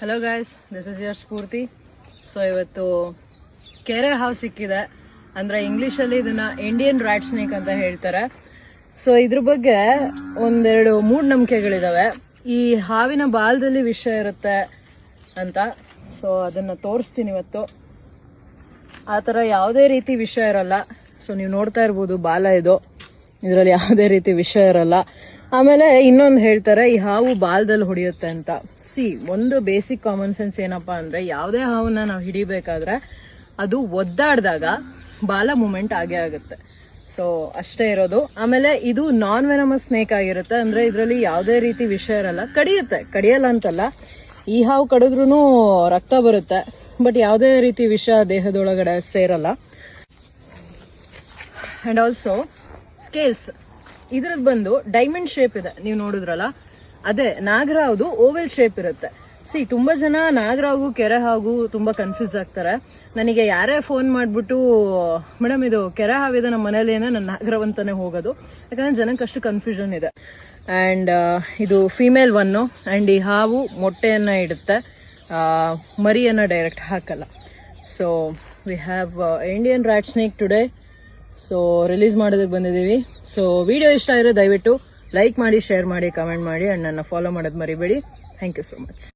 Hello guys, this is your Spoorthi. So ಇವತ್ತು ಕೆರೆ ಹಾವು ಸಿಕ್ಕಿದೆ. ಅಂದ್ರೆ ಇಂಗ್ಲಿಷಲ್ಲಿ ಇದನ್ನ ಇಂಡಿಯನ್ ರ್ಯಾಟ್ ಸ್ನೇಕ್ ಅಂತ ಹೇಳ್ತಾರೆ. ಸೊ ಇದ್ರ ಬಗ್ಗೆ ಒಂದೆರಡು ಮೂಢನಂಬಿಕೆಗಳಿದಾವೆ. ಈ ಹಾವಿನ ಬಾಲದಲ್ಲಿ ವಿಷ ಇರುತ್ತೆ ಅಂತ. ಸೊ ಅದನ್ನ ತೋರಿಸ್ತೀನಿ ಇವತ್ತು. ಆ ಥರ ಯಾವುದೇ ರೀತಿ ವಿಷ ಇರಲ್ಲ. ಸೊ ನೀವು ನೋಡ್ತಾ ಇರ್ಬೋದು, ಬಾಲ ಇದು, ಇದರಲ್ಲಿ ಯಾವುದೇ ರೀತಿ ವಿಷ ಇರಲ್ಲ. ಆಮೇಲೆ ಇನ್ನೊಂದು ಹೇಳ್ತಾರೆ, ಈ ಹಾವು ಬಾಲದಲ್ಲಿ ಹೊಡೆಯುತ್ತೆ ಅಂತ. ಒಂದು ಬೇಸಿಕ್ ಕಾಮನ್ ಸೆನ್ಸ್ ಏನಪ್ಪಾ ಅಂದ್ರೆ, ಯಾವುದೇ ಹಾವನ್ನ ನಾವು ಹಿಡಿಬೇಕಾದ್ರೆ ಅದು ಒದ್ದಾಡಿದಾಗ ಬಾಲ ಮೂಮೆಂಟ್ ಆಗೇ ಆಗುತ್ತೆ. ಸೊ ಅಷ್ಟೇ ಇರೋದು. ಆಮೇಲೆ ಇದು ನಾನ್ ವೆನಮಸ್ ಸ್ನೇಕ್ ಆಗಿರುತ್ತೆ. ಅಂದ್ರೆ ಇದರಲ್ಲಿ ಯಾವುದೇ ರೀತಿ ವಿಷ ಇರಲ್ಲ. ಕಡಿಯಲ್ಲ ಅಂತಲ್ಲ, ಈ ಹಾವು ಕಡಿದ್ರೂ ರಕ್ತ ಬರುತ್ತೆ, ಬಟ್ ಯಾವುದೇ ರೀತಿ ವಿಷ ದೇಹದೊಳಗಡೆ ಸೇರಲ್ಲ. ಅಂಡ್ ಆಲ್ಸೋ ಸ್ಕೇಲ್ಸ್ ಇದ್ರದ್ದು ಬಂದು ಡೈಮಂಡ್ ಶೇಪ್ ಇದೆ, ನೀವು ನೋಡಿದ್ರಲ್ಲ, ಅದೇ ನಾಗರಾವ್ದು ಓವೆಲ್ ಶೇಪ್ ಇರುತ್ತೆ. ತುಂಬಾ ಜನ ನಾಗರಾವ್ಗೂ ಕೆರೆ ಹಾವು ತುಂಬಾ ಕನ್ಫ್ಯೂಸ್ ಆಗ್ತಾರೆ. ನನಗೆ ಯಾರೇ ಫೋನ್ ಮಾಡ್ಬಿಟ್ಟು, ಮೇಡಮ್ ಇದು ಕೆರೆ ಹಾವಿದೆ ನಮ್ಮ ಮನೇಲಿ, ನನ್ನ ನಾಗರಾವ್ ಅಂತಾನೆ ಹೋಗೋದು. ಯಾಕಂದ್ರೆ ಜನಕ್ಕೆ ಅಷ್ಟು ಕನ್ಫ್ಯೂಷನ್ ಇದೆ. ಅಂಡ್ ಇದು ಫೀಮೇಲ್ ಒನ್ನು. ಅಂಡ್ ಈ ಹಾವು ಮೊಟ್ಟೆಯನ್ನ ಇಡುತ್ತೆ, ಮರಿಯನ್ನ ಡೈರೆಕ್ಟ್ ಹಾಕಲ್ಲ. So we have Indian rat snake today. So release ಮಾಡೋದಕ್ಕೆ ಬಂದಿದ್ದೀವಿ. ಸೊ ವಿಡಿಯೋ ಇಷ್ಟ ಆಗಿರೋ ದಯವಿಟ್ಟು ಲೈಕ್ ಮಾಡಿ, ಶೇರ್ ಮಾಡಿ, ಕಮೆಂಟ್ ಮಾಡಿ, ಅಂಡ್ ನನ್ನ ಫಾಲೋ ಮಾಡೋದು ಮರಿಬೇಡಿ. Thank you so much.